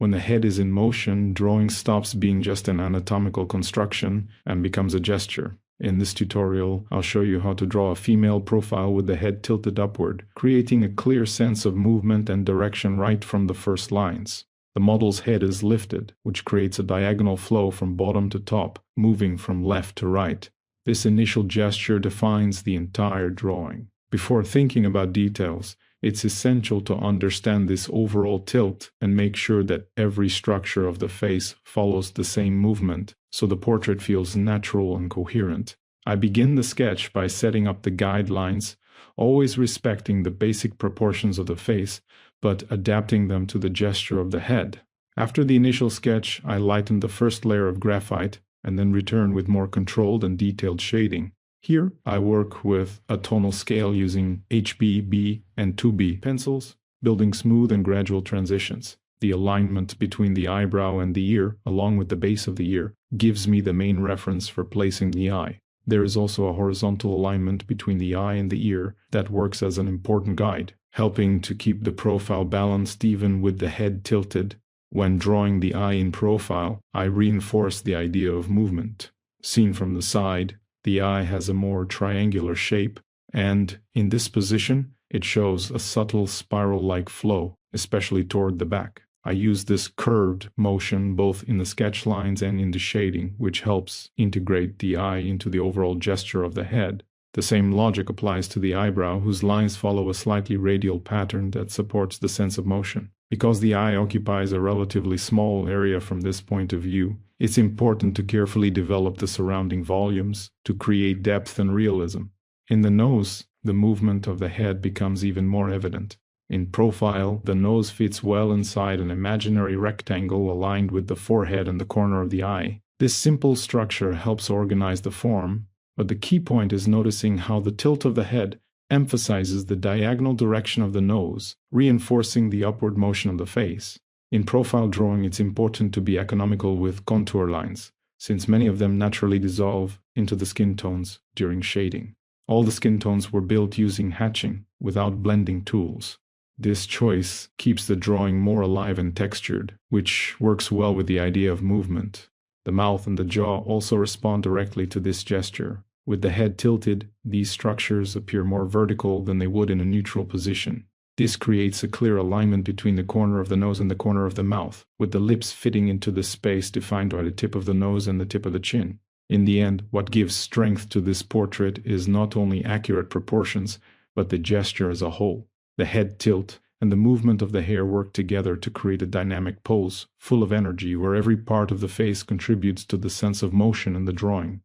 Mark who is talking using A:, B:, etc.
A: When the head is in motion, drawing stops being just an anatomical construction and becomes a gesture. In this tutorial, I'll show you how to draw a female profile with the head tilted upward, creating a clear sense of movement and direction right from the first lines. The model's head is lifted, which creates a diagonal flow from bottom to top, moving from left to right. This initial gesture defines the entire drawing. Before thinking about details, it's essential to understand this overall tilt and make sure that every structure of the face follows the same movement, so the portrait feels natural and coherent. I begin the sketch by setting up the guidelines, always respecting the basic proportions of the face, but adapting them to the gesture of the head. After the initial sketch, I lighten the first layer of graphite and then return with more controlled and detailed shading. Here, I work with a tonal scale using HB, B, and 2B pencils, building smooth and gradual transitions. The alignment between the eyebrow and the ear, along with the base of the ear, gives me the main reference for placing the eye. There is also a horizontal alignment between the eye and the ear that works as an important guide, helping to keep the profile balanced even with the head tilted. When drawing the eye in profile, I reinforce the idea of movement. Seen from the side, the eye has a more triangular shape, and in this position, it shows a subtle spiral-like flow, especially toward the back. I use this curved motion both in the sketch lines and in the shading, which helps integrate the eye into the overall gesture of the head. The same logic applies to the eyebrow, whose lines follow a slightly radial pattern that supports the sense of motion. Because the eye occupies a relatively small area from this point of view, it's important to carefully develop the surrounding volumes to create depth and realism. In the nose, the movement of the head becomes even more evident. In profile, the nose fits well inside an imaginary rectangle aligned with the forehead and the corner of the eye. This simple structure helps organize the form, but the key point is noticing how the tilt of the head emphasizes the diagonal direction of the nose, reinforcing the upward motion of the face. In profile drawing, it's important to be economical with contour lines, since many of them naturally dissolve into the skin tones during shading. All the skin tones were built using hatching, without blending tools. This choice keeps the drawing more alive and textured, which works well with the idea of movement. The mouth and the jaw also respond directly to this gesture. With the head tilted, these structures appear more vertical than they would in a neutral position. This creates a clear alignment between the corner of the nose and the corner of the mouth, with the lips fitting into the space defined by the tip of the nose and the tip of the chin. In the end, what gives strength to this portrait is not only accurate proportions, but the gesture as a whole. The head tilt and the movement of the hair work together to create a dynamic pose, full of energy, where every part of the face contributes to the sense of motion in the drawing.